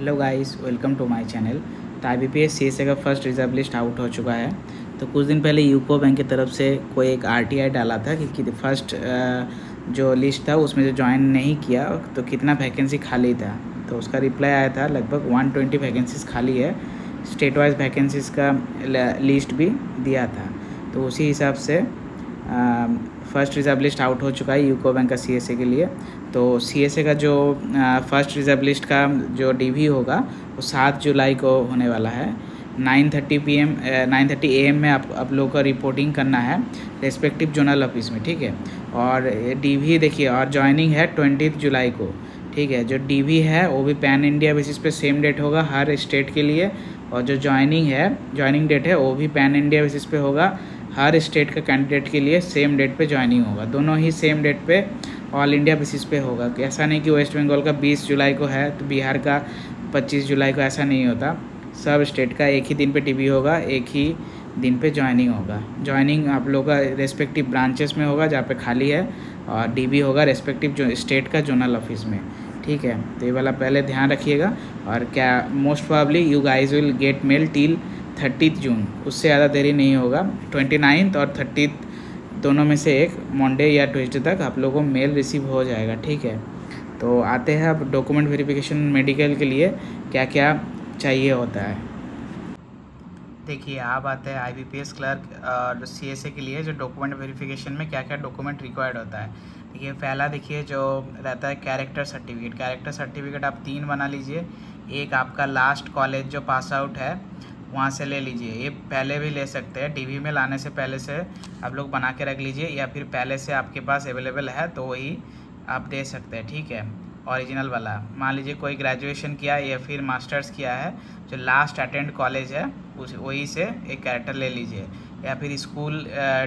Hello guys, welcome to my channel. तो IBPS CSA का first reserve list out हो चुका है। तो कुछ दिन पहले यूको बैंक की तरफ से कोई एक RTI डाला था कि फर्स्ट जो लिस्ट था उसमें जो ज्वाइन नहीं किया तो कितना वैकेंसी खाली था। तो उसका रिप्लाई आया था लगभग 120 वैकेंसीज़ खाली है। स्टेट वाइज वैकेंसीज़ का लिस्ट भी दिया था। तो उसी हिसाब से फर्स्ट रिजर्व लिस्ट आउट हो चुका है यूको बैंक का CSA के लिए। तो CSA का जो फर्स्ट रिजर्व लिस्ट का जो DV होगा वो 7 जुलाई को होने वाला है। 9:30 AM में आप लोगों को रिपोर्टिंग करना है रेस्पेक्टिव जोनल ऑफिस में, ठीक है। और DV देखिए, और ज्वाइनिंग है 20 जुलाई को, ठीक है। जो DV है वो भी पैन इंडिया बेसिस पे सेम डेट होगा हर स्टेट के लिए, और जो ज्वाइनिंग डेट है वो भी पैन इंडिया बेसिस पे होगा हर स्टेट का कैंडिडेट के लिए। सेम डेट पे ज्वाइनिंग होगा, दोनों ही सेम डेट पे ऑल इंडिया बेसिस पे होगा। ऐसा नहीं कि वेस्ट बंगाल का 20 जुलाई को है तो बिहार का 25 जुलाई को, ऐसा नहीं होता। सब स्टेट का एक ही दिन पे DV होगा, एक ही दिन पे ज्वाइनिंग होगा। ज्वाइनिंग आप लोग का रेस्पेक्टिव ब्रांचेस में होगा जहाँ पे खाली है, और DV होगा रेस्पेक्टिव जो स्टेट का जोनल ऑफिस में, ठीक है। तो ये वाला पहले ध्यान रखिएगा। और क्या most probably you guys will get mail till 30 June, उससे ज़्यादा देरी नहीं होगा। 29 और 30 दोनों में से एक मंडे या ट्यूसडे तक आप लोगों को मेल रिसीव हो जाएगा, ठीक है। तो आते हैं अब डॉक्यूमेंट वेरिफिकेशन मेडिकल के लिए क्या क्या चाहिए होता है। देखिए, आप आते हैं IBPS क्लर्क और CSA के लिए जो डॉक्यूमेंट वेरिफिकेशन में क्या क्या डॉक्यूमेंट रिक्वायर्ड होता है। देखिए, पहला देखिए जो रहता है कैरेक्टर सर्टिफिकेट। कैरेक्टर सर्टिफिकेट आप 3 बना लीजिए। एक आपका लास्ट कॉलेज जो पास आउट है वहाँ से ले लीजिए, ये पहले भी ले सकते हैं। DV में लाने से पहले से आप लोग बना के रख लीजिए, या फिर पहले से आपके पास अवेलेबल है तो वही आप दे सकते हैं, ठीक है। ओरिजिनल वाला, मान लीजिए कोई ग्रेजुएशन किया या फिर मास्टर्स किया है, जो लास्ट अटेंड कॉलेज है उस वही से एक कैरेक्टर ले लीजिए। या फिर स्कूल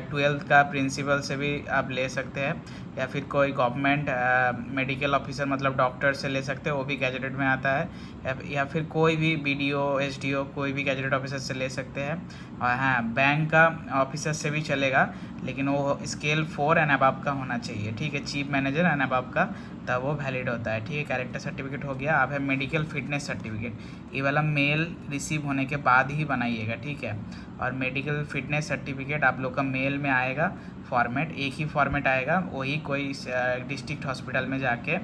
12th का प्रिंसिपल से भी आप ले सकते हैं, या फिर कोई गवर्नमेंट मेडिकल ऑफिसर मतलब डॉक्टर से ले सकते हैं, वो भी गैजेटेड में आता है। या फिर कोई भी BDO SDO कोई भी गैजेटेड ऑफिसर से ले सकते हैं। और हाँ, बैंक का ऑफिसर से भी चलेगा, लेकिन वो स्केल 4 एंड अबव का होना चाहिए, ठीक है। चीफ मैनेजर एंड अबव का, तब वो वैलिड होता है, ठीक है। कैरेक्टर सर्टिफिकेट हो गया। आप है मेडिकल फिटनेस सर्टिफिकेट, ये वाला मेल रिसीव होने के बाद ही बनाइएगा, ठीक है। और मेडिकल फिटनेस सर्टिफिकेट आप लोग का मेल में आएगा, फॉर्मेट एक ही फॉर्मेट आएगा, वही कोई डिस्ट्रिक्ट हॉस्पिटल में जाके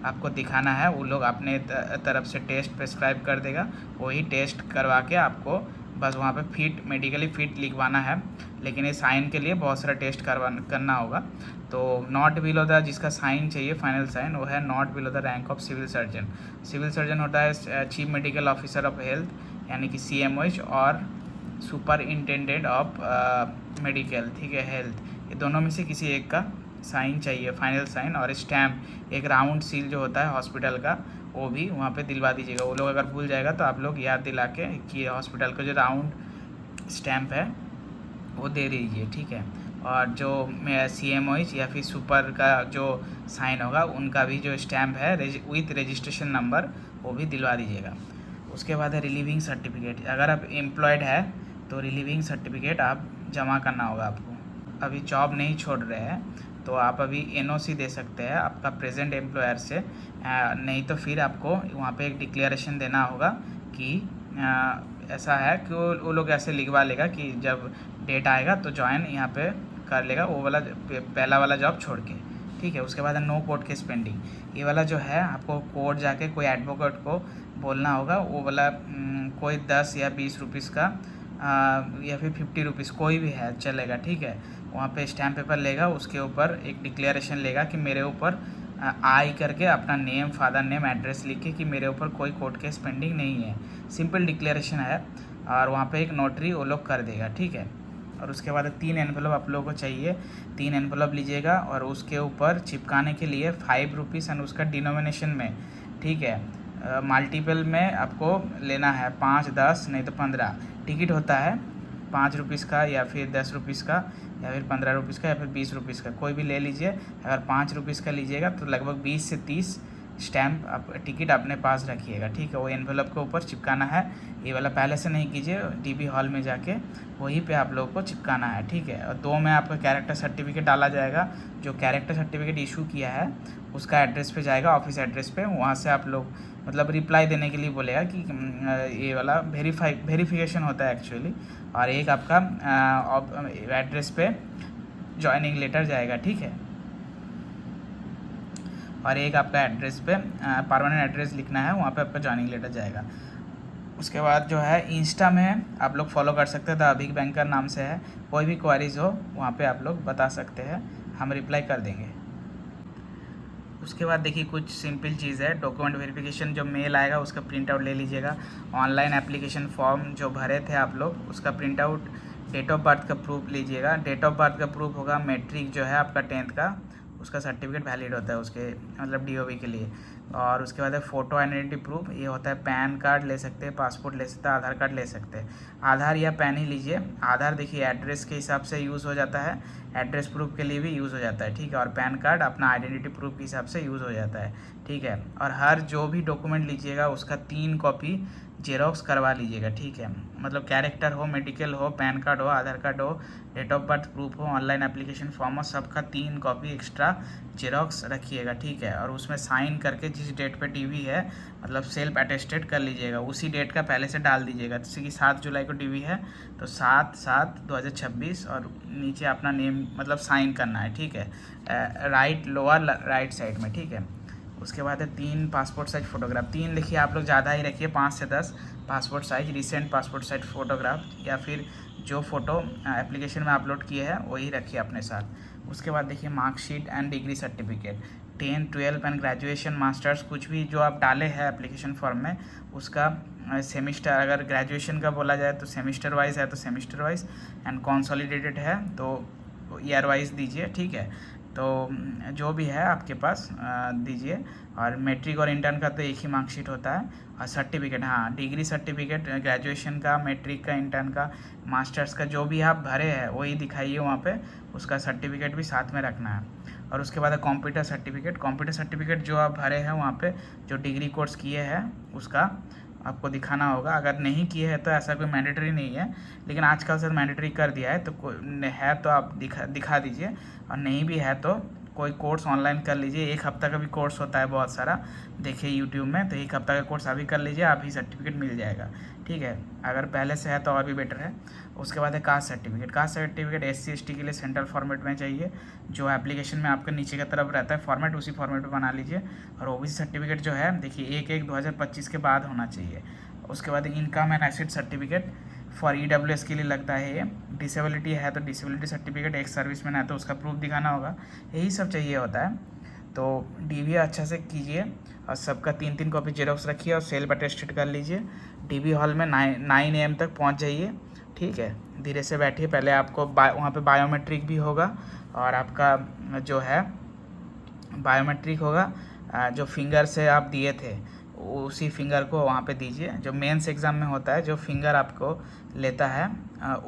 आपको दिखाना है। वो लोग अपने तरफ से टेस्ट प्रेस्क्राइब कर देगा, वही टेस्ट करवा के आपको बस वहाँ पे फिट मेडिकली फिट लिखवाना है। लेकिन ये साइन के लिए बहुत सारा टेस्ट करना होगा। तो नॉट बिलो द, जिसका साइन चाहिए फाइनल साइन, वो है not below the rank of civil surgeon. Civil surgeon होता है chief medical officer of health यानी कि CMOH, और सुपरिंटेंडेंट ऑफ मेडिकल, ठीक है, हेल्थ। ये दोनों में से किसी एक का साइन चाहिए, फाइनल साइन। और स्टैम्प, एक राउंड सील जो होता है हॉस्पिटल का, वो भी वहाँ पे दिलवा दीजिएगा। वो लोग अगर भूल जाएगा तो आप लोग याद दिला के कि हॉस्पिटल का जो राउंड स्टैम्प है वो दे दीजिए, ठीक है। और जो CMOH या फिर सुपर का जो साइन होगा उनका भी जो स्टैम्प है विथ रजिस्ट्रेशन नंबर, वो भी दिलवा दीजिएगा। उसके बाद है रिलीविंग सर्टिफिकेट। अगर आप एम्प्लॉयड है तो रिलीविंग सर्टिफिकेट आप जमा करना होगा आपको। अभी जॉब नहीं छोड़ रहे हैं तो आप अभी NOC दे सकते हैं आपका प्रेजेंट एम्प्लॉयर से, नहीं तो फिर आपको वहाँ पे एक डिक्लेरेशन देना होगा कि ऐसा है कि वो लोग ऐसे लिखवा लेगा कि जब डेट आएगा तो ज्वाइन यहाँ पे कर लेगा, वो वाला पहला वाला जॉब छोड़ के, ठीक है। उसके बाद है नो कोर्ट केस पेंडिंग। ये वाला जो है आपको कोर्ट जाके कोई एडवोकेट को बोलना होगा, वो वाला कोई 10 या 20 रुपीज़ का या फिर 50 रुपीज़ कोई भी है चलेगा, ठीक है। वहाँ पे स्टैम्प पेपर लेगा, उसके ऊपर एक डिक्लेरेशन लेगा कि मेरे ऊपर आई करके अपना नेम, फादर नेम, एड्रेस लिख के कि मेरे ऊपर कोई कोर्ट केस पेंडिंग नहीं है। सिंपल डिक्लेरेशन है, और वहाँ पे एक नोटरी वो लोग कर देगा, ठीक है। और उसके बाद 3 एनवेलप आप लोगों को चाहिए। 3 एनवेलप लीजिएगा, और उसके ऊपर चिपकाने के लिए 5 रुपीज़ एंड उसका डिनोमिनेशन में, ठीक है। मल्टीपल में आपको लेना है 5, 10 नहीं तो 15। टिकट होता है 5 रुपीज़ का या फिर 10 रुपीज़ का या फिर 15 रुपीज़ का या फिर 20 रुपीज़ का, कोई भी ले लीजिए। अगर 5 रुपीज़ का लीजिएगा तो लगभग 20 से 30 स्टैम्प आप टिकट अपने पास रखिएगा, ठीक है। वो एनवेलप के ऊपर चिपकाना है। ये वाला पहले से नहीं कीजिए, DB हॉल में जाके वहीं पे आप लोगों को चिपकाना है, ठीक है। और 2 में आपका कैरेक्टर सर्टिफिकेट डाला जाएगा। जो कैरेक्टर सर्टिफिकेट इशू किया है उसका एड्रेस पे जाएगा, ऑफिस एड्रेस पे, वहाँ से आप लोग मतलब रिप्लाई देने के लिए बोलेगा कि ये वाला वेरिफिकेशन होता है एक्चुअली। और एक आपका एड्रेस पे जॉइनिंग लेटर जाएगा, ठीक है। और एक आपका एड्रेस पे परमानेंट एड्रेस लिखना है, वहाँ पे आपका जॉइनिंग लेटर जाएगा। उसके बाद जो है इंस्टा में आप लोग फॉलो कर सकते हैं, द अभिक बैंकर नाम से है। कोई भी क्वारीज हो वहाँ पे आप लोग बता सकते हैं, हम रिप्लाई कर देंगे। उसके बाद देखिए कुछ सिंपल चीज़ है, डॉक्यूमेंट वेरिफिकेशन जो मेल आएगा उसका प्रिंट आउट ले लीजिएगा। ऑनलाइन एप्लीकेशन फॉर्म जो भरे थे आप लोग उसका print out, date of birth का प्रूफ लीजिएगा। डेट ऑफ बर्थ का प्रूफ होगा मैट्रिक जो है आपका 10th का, उसका सर्टिफिकेट वैलिड होता है उसके, मतलब DOB के लिए। और उसके बाद है फ़ोटो आइडेंटिटी प्रूफ, ये होता है पैन कार्ड ले सकते हैं, पासपोर्ट ले सकते हैं, आधार कार्ड ले सकते हैं। आधार या पैन ही लीजिए। आधार देखिए एड्रेस के हिसाब से यूज़ हो जाता है, एड्रेस प्रूफ के लिए भी यूज़ हो जाता है, ठीक है। और पैन कार्ड अपना आइडेंटिटी प्रूफ के हिसाब से यूज़ हो जाता है, ठीक है। और हर जो भी डॉक्यूमेंट लीजिएगा उसका 3 कॉपी जेरोक्स करवा लीजिएगा, ठीक है। मतलब कैरेक्टर हो, मेडिकल हो, पैन कार्ड हो, आधार कार्ड हो, डेट ऑफ बर्थ प्रूफ हो, ऑनलाइन एप्लीकेशन फॉर्म हो, सबका 3 कॉपी एक्स्ट्रा जेरोक्स रखिएगा, ठीक है। और उसमें साइन करके जिस डेट पे DV है मतलब सेल्फ अटेस्टेड कर लीजिएगा, उसी डेट का पहले से डाल दीजिएगा। जैसे कि 7 जुलाई को DV है तो 7/7/2026 और नीचे अपना नेम मतलब साइन करना है, ठीक है, राइट लोअर राइट साइड में, ठीक है। उसके बाद है 3 पासपोर्ट साइज फ़ोटोग्राफ। 3 लिखिए आप लोग, ज़्यादा ही रखिए, 5 से 10 passport size, recent passport size photograph, या फिर जो फ़ोटो एप्लीकेशन में अपलोड किए हैं वही रखिए अपने साथ। उसके बाद देखिए marksheet and degree certificate, 10, 12 and graduation, masters, कुछ भी जो आप डाले हैं एप्लीकेशन फॉर्म में उसका सेमिस्टर, अगर ग्रेजुएशन का बोला जाए तो सेमिस्टर वाइज है तो सेमिस्टर वाइज, एंड कंसोलिडेटेड है तो ईयर वाइज दीजिए, ठीक है। तो जो भी है आपके पास दीजिए। और मैट्रिक और इंटर्न का तो एक ही मार्कशीट होता है। और सर्टिफिकेट, हाँ, डिग्री सर्टिफिकेट ग्रेजुएशन का, मैट्रिक का, इंटर्न का, मास्टर्स का जो भी आप भरे हैं वही दिखाइए वहाँ पे, उसका सर्टिफिकेट भी साथ में रखना है। और उसके बाद है कंप्यूटर सर्टिफिकेट। कंप्यूटर सर्टिफिकेट जो आप भरे हैं वहाँ पे, जो डिग्री कोर्स किए हैं उसका आपको दिखाना होगा। अगर नहीं किए हैं तो ऐसा कोई मैंडेटरी नहीं है, लेकिन आजकल सर मैंडेटरी कर दिया है, तो है तो आप दिखा दीजिए। और नहीं भी है तो कोई कोर्स ऑनलाइन कर लीजिए, 1 हफ्ता का भी कोर्स होता है बहुत सारा, देखिए यूट्यूब में, तो 1 हफ्ता का कोर्स अभी कर लीजिए, अभी सर्टिफिकेट मिल जाएगा, ठीक है। अगर पहले से है तो और भी बेटर है। उसके बाद है caste certificate. Caste certificate SC ST के लिए सेंट्रल फॉर्मेट में चाहिए, जो एप्लीकेशन में आपके नीचे की तरफ रहता है फॉर्मेट, उसी फॉर्मेट में बना लीजिए। और OBC सर्टिफिकेट जो है देखिए 1/1/2025 के बाद होना चाहिए। उसके बाद income and asset certificate for EWS के लिए लगता है ये। डिसेबिलिटी है तो डिसेबिलिटी सर्टिफिकेट, एक सर्विसमैन है तो उसका प्रूफ दिखाना होगा, यही सब चाहिए होता है। तो DV अच्छा से कीजिए और सबका 3-3 कॉपी जेरोक्स रखिए और सेल्फ अटेस्टेड कर लीजिए। DV हॉल में 9 AM तक पहुंच जाइए, ठीक है। धीरे से बैठिए, पहले आपको वहाँ पे बायोमेट्रिक भी होगा, और आपका जो है बायोमेट्रिक होगा, जो फिंगर से आप दिए थे उसी फिंगर को वहाँ पे दीजिए। जो मेंस एग्ज़ाम में होता है, जो फिंगर आपको लेता है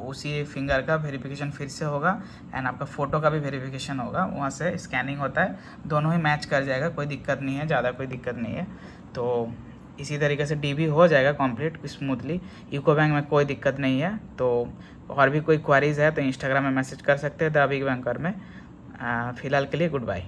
उसी फिंगर का वेरिफिकेशन फिर से होगा, एंड आपका फ़ोटो का भी वेरिफिकेशन होगा, वहाँ से स्कैनिंग होता है, दोनों ही मैच कर जाएगा, कोई दिक्कत नहीं है, ज़्यादा कोई दिक्कत नहीं है। तो इसी तरीके से DV हो जाएगा कंप्लीट स्मूथली। यूको बैंक में कोई दिक्कत नहीं है। तो और भी कोई क्वारीज़ है तो इंस्टाग्राम में मैसेज कर सकते हैं द अभिक बैंकर में। फ़िलहाल के लिए गुड बाय।